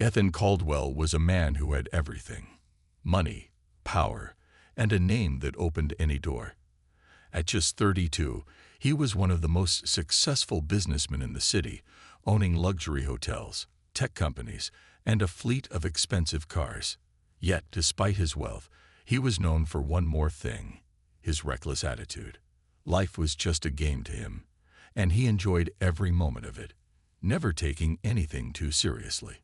Ethan Caldwell was a man who had everything: money, power, and a name that opened any door. At just 32, he was one of the most successful businessmen in the city, owning luxury hotels, tech companies, and a fleet of expensive cars. Yet, despite his wealth, he was known for one more thing: his reckless attitude. Life was just a game to him, and he enjoyed every moment of it, never taking anything too seriously.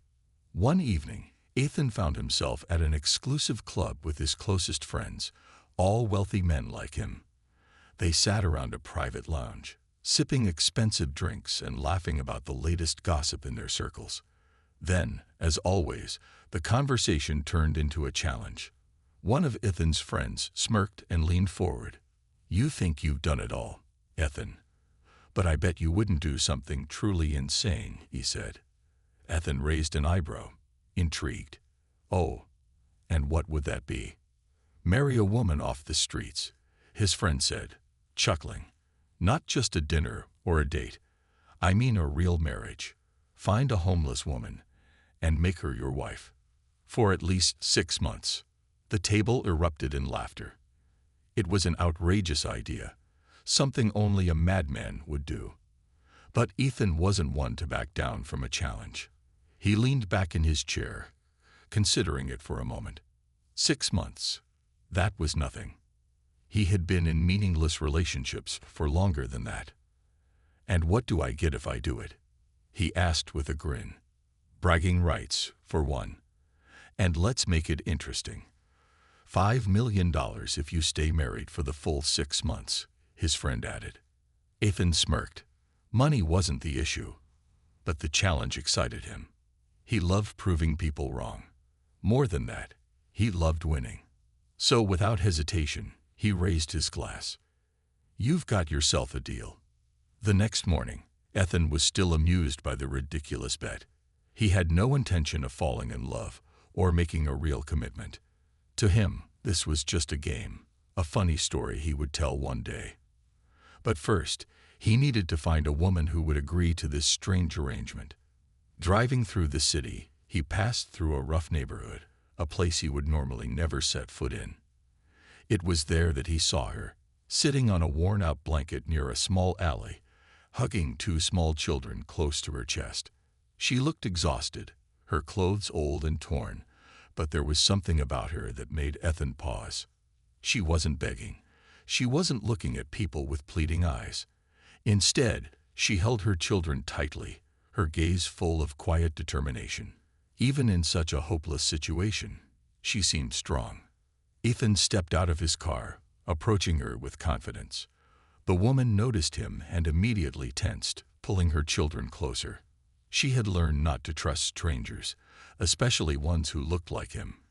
One evening, Ethan found himself at an exclusive club with his closest friends, all wealthy men like him. They sat around a private lounge, sipping expensive drinks and laughing about the latest gossip in their circles. Then, as always, the conversation turned into a challenge. One of Ethan's friends smirked and leaned forward. "You think you've done it all, Ethan. But I bet you wouldn't do something truly insane," he said. Ethan raised an eyebrow, intrigued. "Oh, and what would that be?" "Marry a woman off the streets," his friend said, chuckling. "Not just a dinner or a date. I mean a real marriage. Find a homeless woman and make her your wife. For at least 6 months." The table erupted in laughter. It was an outrageous idea, something only a madman would do. But Ethan wasn't one to back down from a challenge. He leaned back in his chair, considering it for a moment. 6 months. That was nothing. He had been in meaningless relationships for longer than that. "And what do I get if I do it?" he asked with a grin. "Bragging rights, for one. And let's make it interesting. $5 million if you stay married for the full 6 months, his friend added. Ethan smirked. Money wasn't the issue, but the challenge excited him. He loved proving people wrong. More than that, he loved winning. So without hesitation, he raised his glass. "You've got yourself a deal." The next morning, Ethan was still amused by the ridiculous bet. He had no intention of falling in love or making a real commitment. To him, this was just a game, a funny story he would tell one day. But first, he needed to find a woman who would agree to this strange arrangement. Driving through the city, he passed through a rough neighborhood, a place he would normally never set foot in. It was there that he saw her, sitting on a worn-out blanket near a small alley, hugging 2 small children close to her chest. She looked exhausted, her clothes old and torn, but there was something about her that made Ethan pause. She wasn't begging. She wasn't looking at people with pleading eyes. Instead, she held her children tightly, her gaze full of quiet determination. Even in such a hopeless situation, she seemed strong. Ethan stepped out of his car, approaching her with confidence. The woman noticed him and immediately tensed, pulling her children closer. She had learned not to trust strangers, especially ones who looked like him.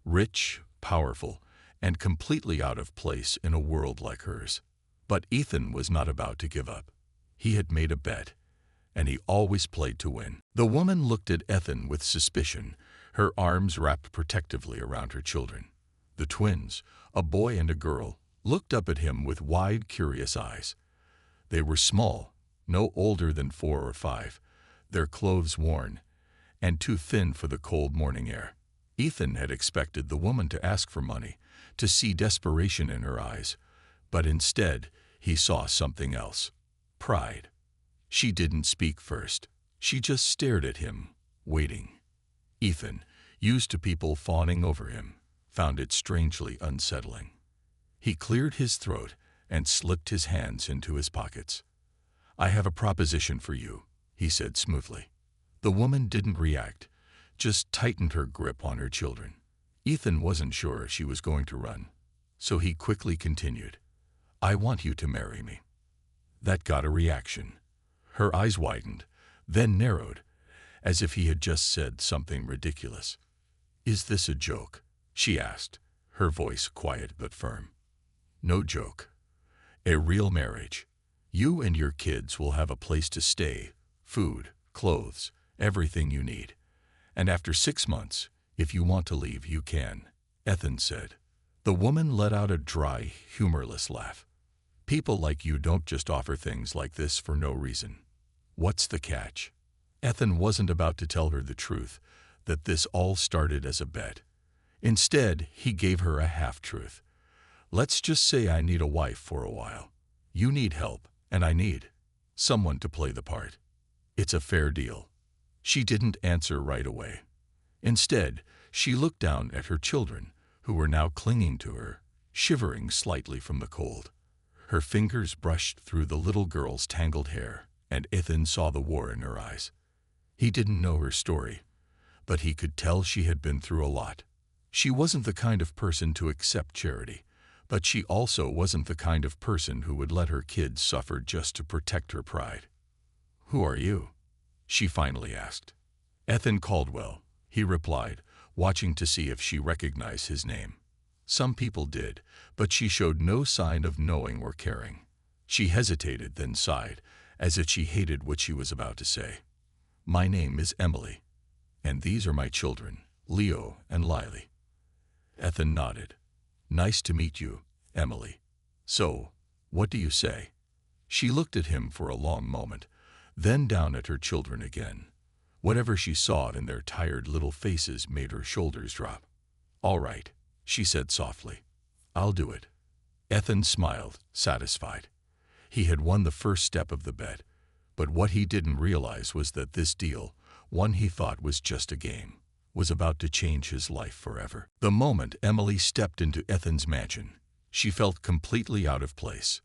Rich, powerful, and completely out of place in a world like hers. But Ethan was not about to give up. He had made a bet, and he always played to win. The woman looked at Ethan with suspicion, her arms wrapped protectively around her children. The twins, a boy and a girl, looked up at him with wide, curious eyes. They were small, no older than 4 or 5, their clothes worn, and too thin for the cold morning air. Ethan had expected the woman to ask for money, to see desperation in her eyes, but instead he saw something else: pride. She didn't speak first. She just stared at him, waiting. Ethan, used to people fawning over him, found it strangely unsettling. He cleared his throat and slipped his hands into his pockets. "I have a proposition for you," he said smoothly. The woman didn't react, just tightened her grip on her children. Ethan wasn't sure she was going to run, so he quickly continued, "I want you to marry me." That got a reaction. Her eyes widened, then narrowed, as if he had just said something ridiculous. "Is this a joke?" she asked, her voice quiet but firm. "No joke. A real marriage. You and your kids will have a place to stay, food, clothes, everything you need. And after 6 months, if you want to leave, you can," Ethan said. The woman let out a dry, humorless laugh. "People like you don't just offer things like this for no reason. What's the catch?" Ethan wasn't about to tell her the truth, that this all started as a bet. Instead, he gave her a half-truth. Let's just say I need a wife for a while. You need help, and I need someone to play the part. It's a fair deal. She didn't answer right away. Instead, she looked down at her children, who were now clinging to her, shivering slightly from the cold. Her fingers brushed through the little girl's tangled hair, and Ethan saw the war in her eyes. He didn't know her story, but he could tell she had been through a lot. She wasn't the kind of person to accept charity, but she also wasn't the kind of person who would let her kids suffer just to protect her pride. "Who are you?" she finally asked. "Ethan Caldwell," he replied, watching to see if she recognized his name. Some people did, but she showed no sign of knowing or caring. She hesitated, then sighed, as if she hated what she was about to say. "My name is Emily, and these are my children, Leo and Lily." Ethan nodded. "Nice to meet you, Emily. So, what do you say?" She looked at him for a long moment, then down at her children again. Whatever she saw in their tired little faces made her shoulders drop. "All right," she said softly. "I'll do it." Ethan smiled, satisfied. He had won the first step of the bet, but what he didn't realize was that this deal, one he thought was just a game, was about to change his life forever. The moment Emily stepped into Ethan's mansion, she felt completely out of place.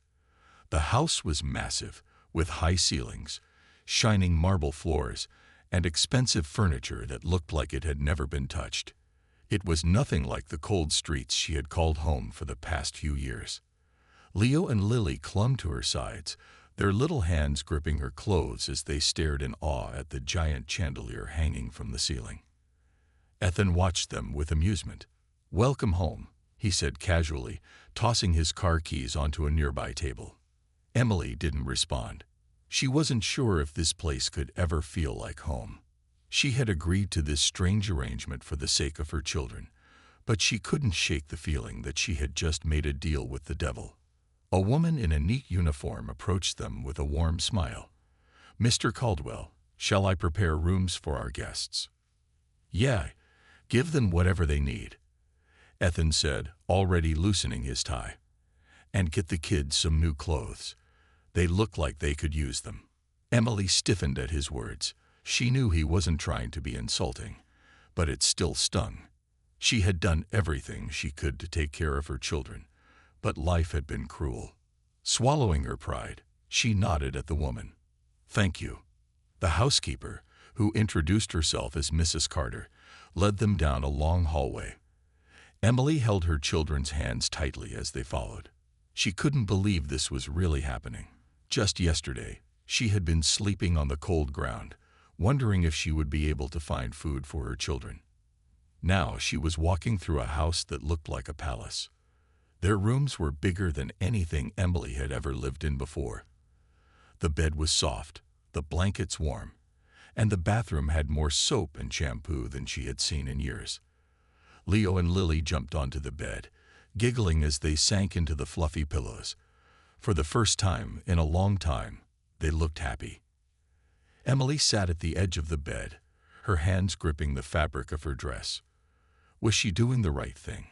The house was massive, with high ceilings, shining marble floors, and expensive furniture that looked like it had never been touched. It was nothing like the cold streets she had called home for the past few years. Leo and Lily clung to her sides, their little hands gripping her clothes as they stared in awe at the giant chandelier hanging from the ceiling. Ethan watched them with amusement. "Welcome home," he said casually, tossing his car keys onto a nearby table. Emily didn't respond. She wasn't sure if this place could ever feel like home. She had agreed to this strange arrangement for the sake of her children, but she couldn't shake the feeling that she had just made a deal with the devil. A woman in a neat uniform approached them with a warm smile. "Mr. Caldwell, shall I prepare rooms for our guests?" "Yeah, give them whatever they need," Ethan said, already loosening his tie. "And get the kids some new clothes. They look like they could use them." Emily stiffened at his words. She knew he wasn't trying to be insulting, but it still stung. She had done everything she could to take care of her children, but life had been cruel. Swallowing her pride, she nodded at the woman. "Thank you." The housekeeper, who introduced herself as Mrs. Carter, led them down a long hallway. Emily held her children's hands tightly as they followed. She couldn't believe this was really happening. Just yesterday, she had been sleeping on the cold ground, wondering if she would be able to find food for her children. Now she was walking through a house that looked like a palace. Their rooms were bigger than anything Emily had ever lived in before. The bed was soft, the blankets warm, and the bathroom had more soap and shampoo than she had seen in years. Leo and Lily jumped onto the bed, giggling as they sank into the fluffy pillows. For the first time in a long time, they looked happy. Emily sat at the edge of the bed, her hands gripping the fabric of her dress. Was she doing the right thing?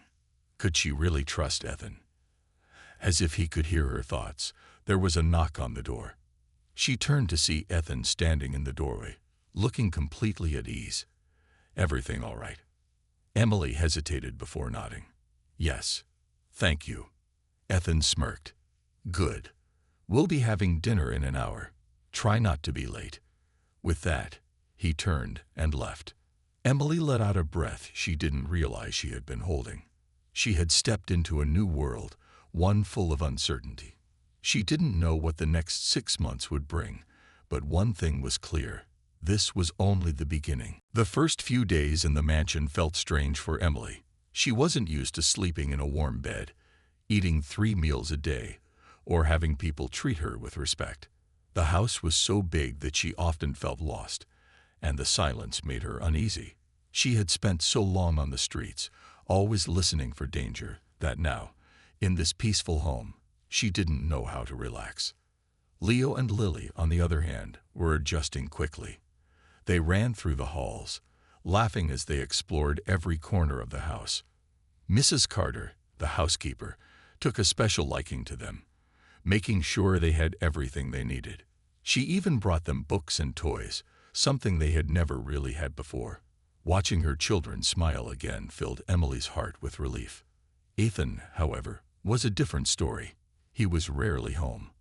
Could she really trust Ethan? As if he could hear her thoughts, there was a knock on the door. She turned to see Ethan standing in the doorway, looking completely at ease. "Everything all right?" Emily hesitated before nodding. "Yes, thank you." Ethan smirked. "Good. We'll be having dinner in an hour. Try not to be late." With that, he turned and left. Emily let out a breath she didn't realize she had been holding. She had stepped into a new world, one full of uncertainty. She didn't know what the next 6 months would bring, but one thing was clear. This was only the beginning. The first few days in the mansion felt strange for Emily. She wasn't used to sleeping in a warm bed, eating 3 meals a day, or having people treat her with respect. The house was so big that she often felt lost, and the silence made her uneasy. She had spent so long on the streets, always listening for danger, that now, in this peaceful home, she didn't know how to relax. Leo and Lily, on the other hand, were adjusting quickly. They ran through the halls, laughing as they explored every corner of the house. Mrs. Carter, the housekeeper, took a special liking to them, making sure they had everything they needed. She even brought them books and toys, something they had never really had before. Watching her children smile again filled Emily's heart with relief. Ethan, however, was a different story. He was rarely home.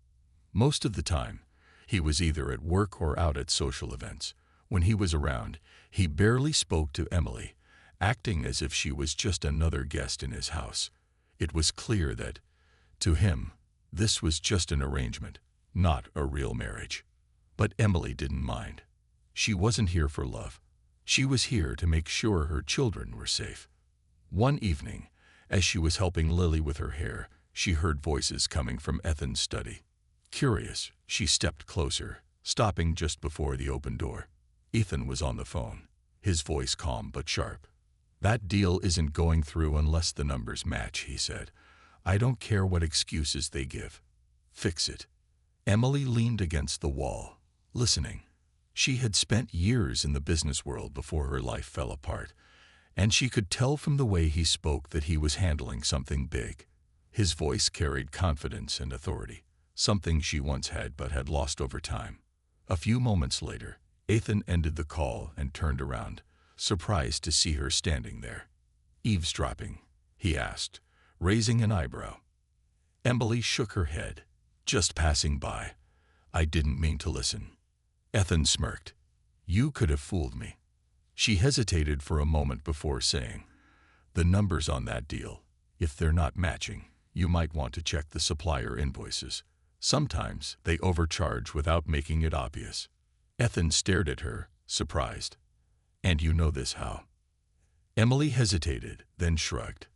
Most of the time, he was either at work or out at social events. When he was around, he barely spoke to Emily, acting as if she was just another guest in his house. It was clear that, to him, this was just an arrangement, not a real marriage. But Emily didn't mind. She wasn't here for love. She was here to make sure her children were safe. One evening, as she was helping Lily with her hair, she heard voices coming from Ethan's study. Curious, she stepped closer, stopping just before the open door. Ethan was on the phone, his voice calm but sharp. "That deal isn't going through unless the numbers match," he said. "I don't care what excuses they give. Fix it." Emily leaned against the wall, listening. She had spent years in the business world before her life fell apart, and she could tell from the way he spoke that he was handling something big. His voice carried confidence and authority, something she once had but had lost over time. A few moments later, Ethan ended the call and turned around, surprised to see her standing there. "Eavesdropping?" he asked, raising an eyebrow. Emily shook her head. "Just passing by. I didn't mean to listen." Ethan smirked. "You could have fooled me." She hesitated for a moment before saying, "The numbers on that deal, if they're not matching, you might want to check the supplier invoices. Sometimes they overcharge without making it obvious." Ethan stared at her, surprised. "And you know this how?" Emily hesitated, then shrugged.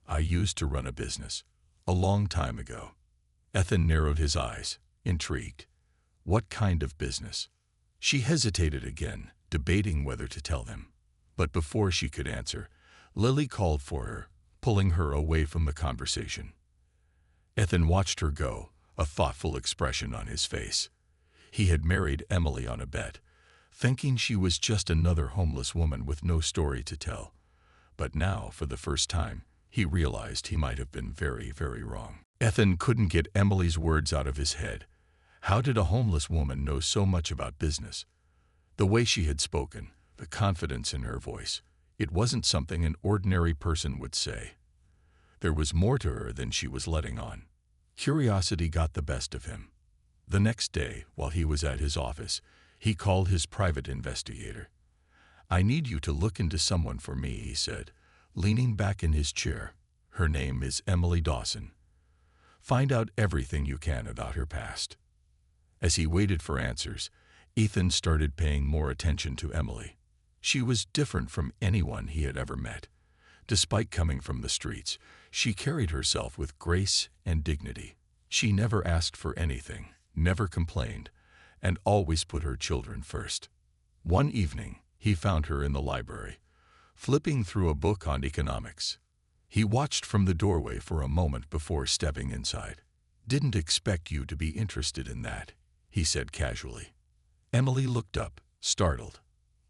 "I used to run a business, a long time ago." Ethan narrowed his eyes, intrigued. "What kind of business?" She hesitated again, debating whether to tell him. But before she could answer, Lily called for her, pulling her away from the conversation. Ethan watched her go, a thoughtful expression on his face. He had married Emily on a bet, thinking she was just another homeless woman with no story to tell. But now, for the first time, he realized he might have been very, very wrong. Ethan couldn't get Emily's words out of his head. How did a homeless woman know so much about business? The way she had spoken, the confidence in her voice, it wasn't something an ordinary person would say. There was more to her than she was letting on. Curiosity got the best of him. The next day, while he was at his office, he called his private investigator. "I need you to look into someone for me," he said, leaning back in his chair. "Her name is Emily Dawson. Find out everything you can about her past." As he waited for answers, Ethan started paying more attention to Emily. She was different from anyone he had ever met. Despite coming from the streets, she carried herself with grace and dignity. She never asked for anything, never complained, and always put her children first. One evening, he found her in the library, flipping through a book on economics. He watched from the doorway for a moment before stepping inside. "Didn't expect you to be interested in that," he said casually. Emily looked up, startled.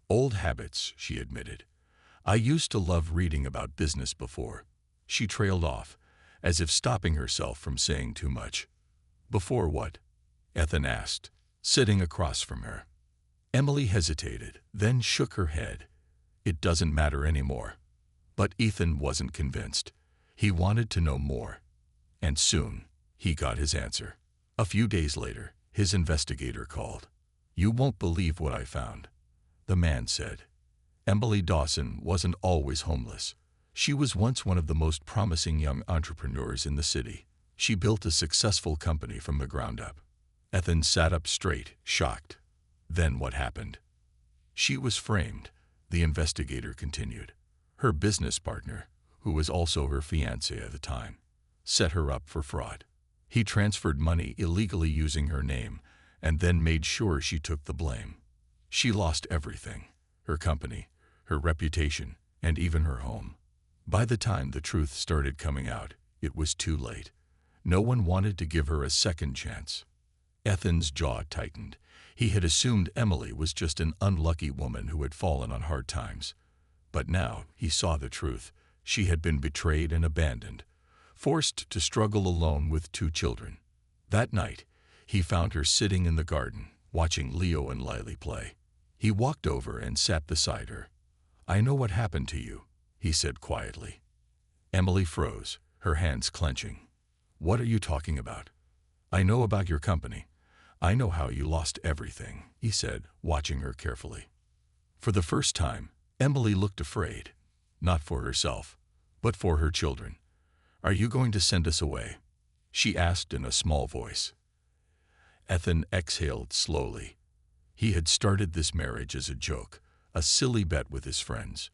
"Old habits," she admitted. "I used to love reading about business before." She trailed off, as if stopping herself from saying too much. "Before what?" Ethan asked, sitting across from her. Emily hesitated, then shook her head. "It doesn't matter anymore." But Ethan wasn't convinced. He wanted to know more. And soon, he got his answer. A few days later, his investigator called. "You won't believe what I found," the man said. Emily Dawson wasn't always homeless. She was once one of the most promising young entrepreneurs in the city. She built a successful company from the ground up. Ethan sat up straight, shocked. "Then what happened?" "She was framed," the investigator continued. "Her business partner, who was also her fiancé at the time, set her up for fraud. He transferred money illegally using her name and then made sure she took the blame. She lost everything, her company, her reputation, and even her home. By the time the truth started coming out, it was too late. No one wanted to give her a second chance." Ethan's jaw tightened. He had assumed Emily was just an unlucky woman who had fallen on hard times. But now he saw the truth. She had been betrayed and abandoned, forced to struggle alone with 2 children. That night, he found her sitting in the garden, watching Leo and Lily play. He walked over and sat beside her. "I know what happened to you," he said quietly. Emily froze, her hands clenching. "What are you talking about?" "I know about your company. I know how you lost everything," he said, watching her carefully. For the first time, Emily looked afraid, not for herself, but for her children. "Are you going to send us away?" she asked in a small voice. Ethan exhaled slowly. He had started this marriage as a joke, a silly bet with his friends.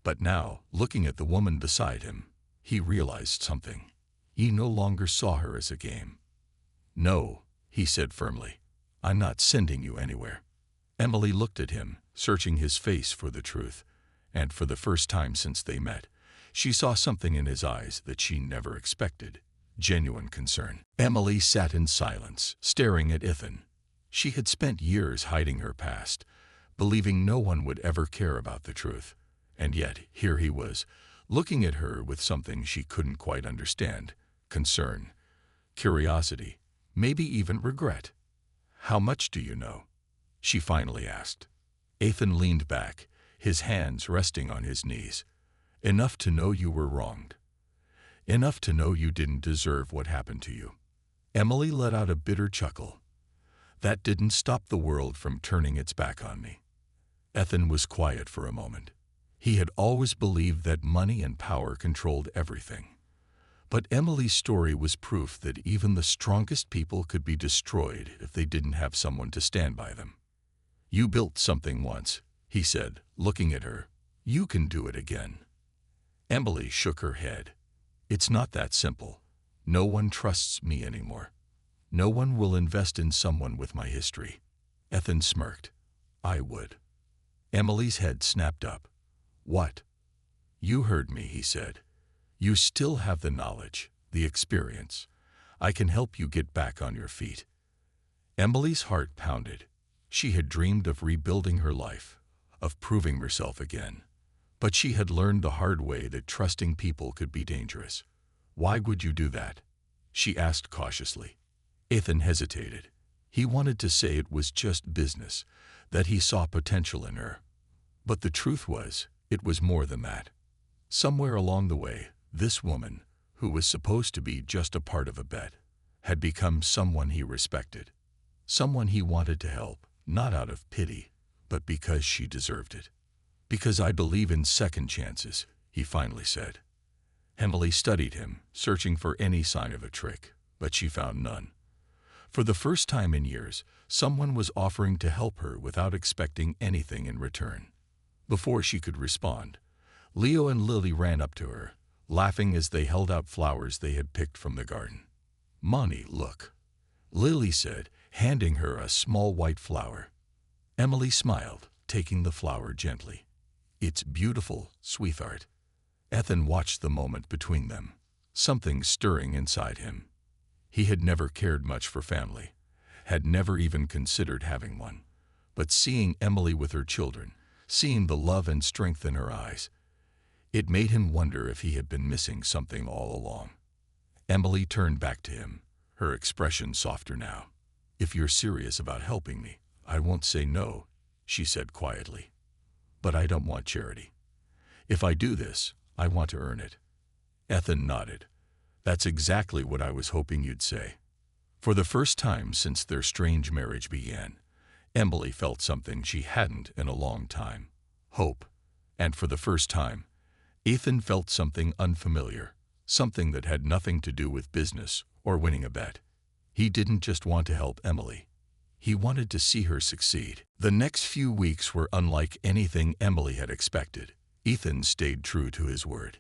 But now, looking at the woman beside him, he realized something. He no longer saw her as a game. "No," he said firmly. "I'm not sending you anywhere." Emily looked at him, searching his face for the truth, and for the first time since they met, she saw something in his eyes that she never expected: genuine concern. Emily sat in silence, staring at Ethan. She had spent years hiding her past, believing no one would ever care about the truth. And yet, here he was, looking at her with something she couldn't quite understand: concern, curiosity, maybe even regret. "How much do you know?" she finally asked. Ethan leaned back, his hands resting on his knees. "Enough to know you were wronged. Enough to know you didn't deserve what happened to you." Emily let out a bitter chuckle. "That didn't stop the world from turning its back on me." Ethan was quiet for a moment. He had always believed that money and power controlled everything. But Emily's story was proof that even the strongest people could be destroyed if they didn't have someone to stand by them. "You built something once," he said, looking at her. "You can do it again." Emily shook her head. "It's not that simple. No one trusts me anymore. No one will invest in someone with my history." Ethan smirked. "I would." Emily's head snapped up. "What?" "You heard me," he said. "You still have the knowledge, the experience. I can help you get back on your feet." Emily's heart pounded. She had dreamed of rebuilding her life, of proving herself again. But she had learned the hard way that trusting people could be dangerous. "Why would you do that?" she asked cautiously. Ethan hesitated. He wanted to say it was just business, that he saw potential in her. But the truth was, it was more than that. Somewhere along the way, this woman, who was supposed to be just a part of a bet, had become someone he respected. Someone he wanted to help, not out of pity, but because she deserved it. "Because I believe in second chances," he finally said. Emily studied him, searching for any sign of a trick, but she found none. For the first time in years, someone was offering to help her without expecting anything in return. Before she could respond, Leo and Lily ran up to her, laughing as they held out flowers they had picked from the garden. "Mommy, look," Lily said, handing her a small white flower. Emily smiled, taking the flower gently. "It's beautiful, sweetheart." Ethan watched the moment between them, something stirring inside him. He had never cared much for family, had never even considered having one. But seeing Emily with her children, seeing the love and strength in her eyes, it made him wonder if he had been missing something all along. Emily turned back to him, her expression softer now. "If you're serious about helping me, I won't say no," she said quietly. "But I don't want charity. If I do this, I want to earn it." Ethan nodded. "That's exactly what I was hoping you'd say." For the first time since their strange marriage began, Emily felt something she hadn't in a long time: hope. And for the first time, Ethan felt something unfamiliar, something that had nothing to do with business or winning a bet. He didn't just want to help Emily. He wanted to see her succeed. The next few weeks were unlike anything Emily had expected. Ethan stayed true to his word.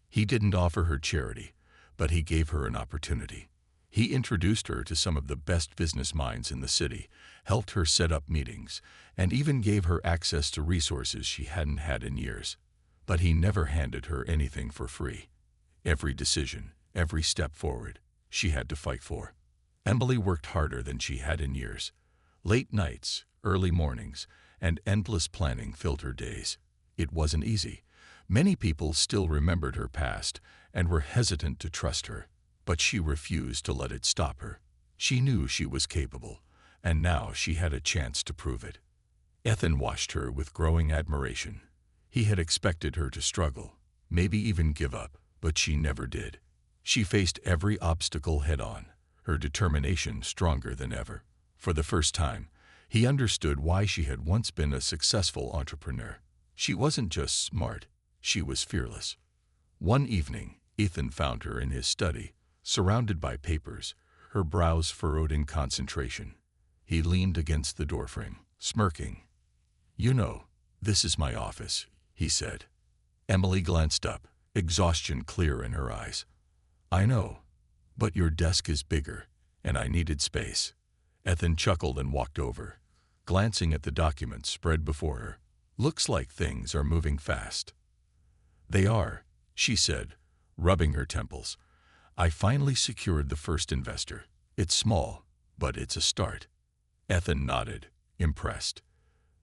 He didn't offer her charity, but he gave her an opportunity. He introduced her to some of the best business minds in the city, helped her set up meetings, and even gave her access to resources she hadn't had in years. But he never handed her anything for free. Every decision, every step forward, she had to fight for. Emily worked harder than she had in years. Late nights, early mornings, and endless planning filled her days. It wasn't easy, Many people still remembered her past and were hesitant to trust her, but she refused to let it stop her. She knew she was capable, and now she had a chance to prove it. Ethan watched her with growing admiration. He had expected her to struggle, maybe even give up, but she never did. She faced every obstacle head-on, her determination stronger than ever. For the first time, he understood why she had once been a successful entrepreneur. She wasn't just smart, she was fearless. One evening, Ethan found her in his study, surrounded by papers, her brows furrowed in concentration. He leaned against the doorframe, smirking. "You know, this is my office," he said. Emily glanced up, exhaustion clear in her eyes. "I know, but your desk is bigger, and I needed space." Ethan chuckled and walked over, glancing at the documents spread before her. "Looks like things are moving fast." "They are," she said, rubbing her temples. "I finally secured the first investor. It's small, but it's a start." Ethan nodded, impressed.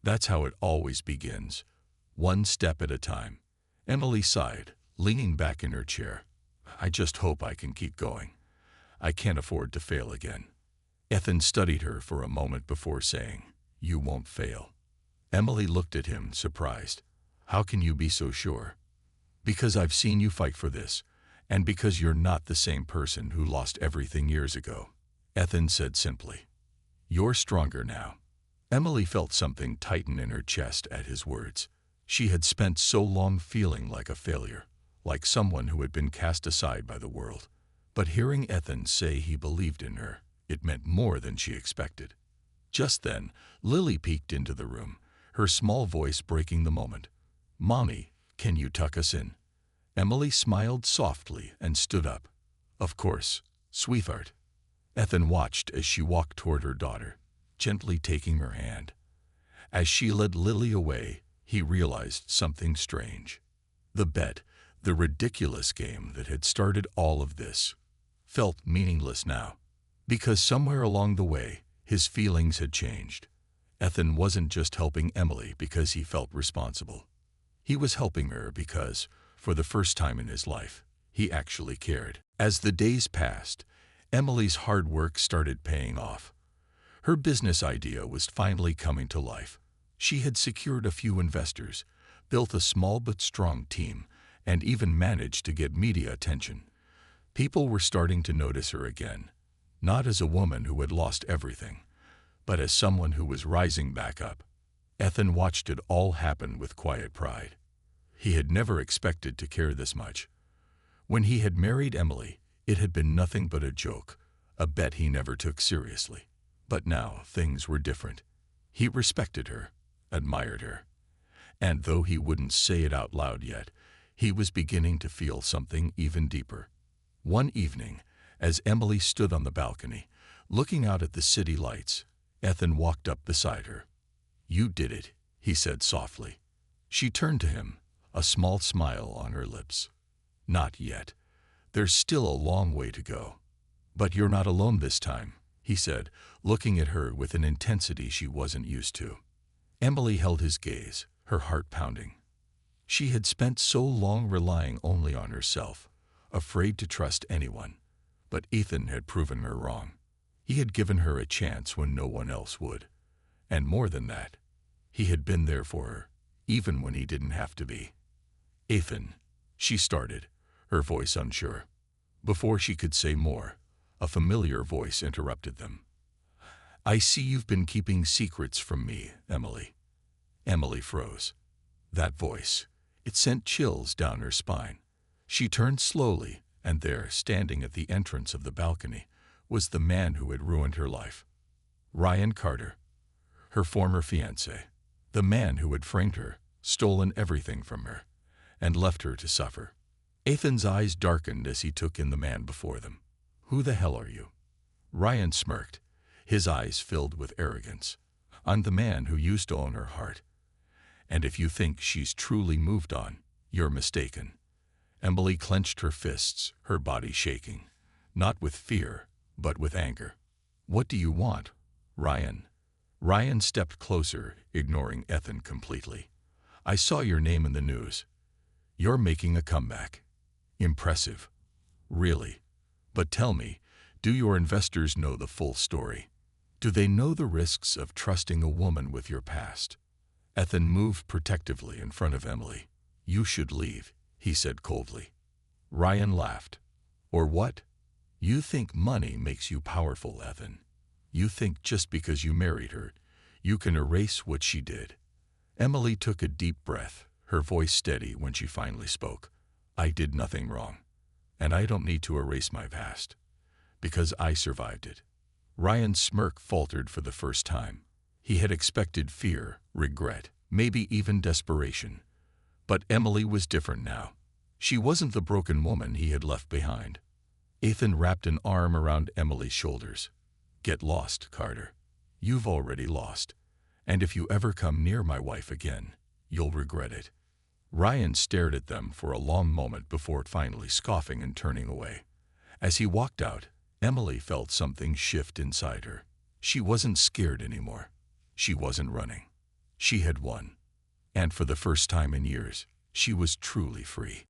"That's how it always begins, one step at a time." Emily sighed, leaning back in her chair. "I just hope I can keep going. I can't afford to fail again." Ethan studied her for a moment before saying, "You won't fail." Emily looked at him, surprised. "How can you be so sure?" "Because I've seen you fight for this, and because you're not the same person who lost everything years ago," Ethan said simply. "You're stronger now." Emily felt something tighten in her chest at his words. She had spent so long feeling like a failure, like someone who had been cast aside by the world. But hearing Ethan say he believed in her, it meant more than she expected. Just then, Lily peeked into the room, her small voice breaking the moment. "Mommy, can you tuck us in?" Emily smiled softly and stood up. "Of course, sweetheart." Ethan watched as she walked toward her daughter, gently taking her hand. As she led Lily away, he realized something strange. The bet, the ridiculous game that had started all of this, felt meaningless now. Because somewhere along the way, his feelings had changed. Ethan wasn't just helping Emily because he felt responsible. He was helping her because, for the first time in his life, he actually cared. As the days passed, Emily's hard work started paying off. Her business idea was finally coming to life. She had secured a few investors, built a small but strong team, and even managed to get media attention. People were starting to notice her again, not as a woman who had lost everything, but as someone who was rising back up. Ethan watched it all happen with quiet pride. He had never expected to care this much. When he had married Emily, it had been nothing but a joke, a bet he never took seriously. But now things were different. He respected her, admired her, and though he wouldn't say it out loud yet, he was beginning to feel something even deeper. One evening, as Emily stood on the balcony, looking out at the city lights, Ethan walked up beside her. "You did it," he said softly. She turned to him, a small smile on her lips. "Not yet. There's still a long way to go. But you're not alone this time," he said, looking at her with an intensity she wasn't used to. Emily held his gaze, her heart pounding. She had spent so long relying only on herself, afraid to trust anyone. But Ethan had proven her wrong. He had given her a chance when no one else would. And more than that, he had been there for her, even when he didn't have to be. "Ethan," she started, her voice unsure. Before she could say more, a familiar voice interrupted them. "I see you've been keeping secrets from me, Emily." Emily froze. That voice, it sent chills down her spine. She turned slowly, and there, standing at the entrance of the balcony, was the man who had ruined her life. Ryan Carter, her former fiancé, the man who had framed her, stolen everything from her, and left her to suffer. Ethan's eyes darkened as he took in the man before them. "Who the hell are you?" Ryan smirked, his eyes filled with arrogance. "I'm the man who used to own her heart. And if you think she's truly moved on, you're mistaken." Emily clenched her fists, her body shaking, not with fear, but with anger. "What do you want, Ryan?" Ryan stepped closer, ignoring Ethan completely. "I saw your name in the news. You're making a comeback. Impressive. Really. But tell me, do your investors know the full story? Do they know the risks of trusting a woman with your past? Ethan moved protectively in front of Emily. You should leave, he said coldly. Ryan laughed. Or what? You think money makes you powerful, Ethan. You think just because you married her, you can erase what she did. Emily took a deep breath, her voice steady when she finally spoke. I did nothing wrong, and I don't need to erase my past, because I survived it. Ryan's smirk faltered for the first time. He had expected fear, regret, maybe even desperation. But Emily was different now. She wasn't the broken woman he had left behind. Ethan wrapped an arm around Emily's shoulders. Get lost, Carter. You've already lost. And if you ever come near my wife again, you'll regret it. Ryan stared at them for a long moment before finally scoffing and turning away. As he walked out, Emily felt something shift inside her. She wasn't scared anymore. She wasn't running. She had won. And for the first time in years, she was truly free.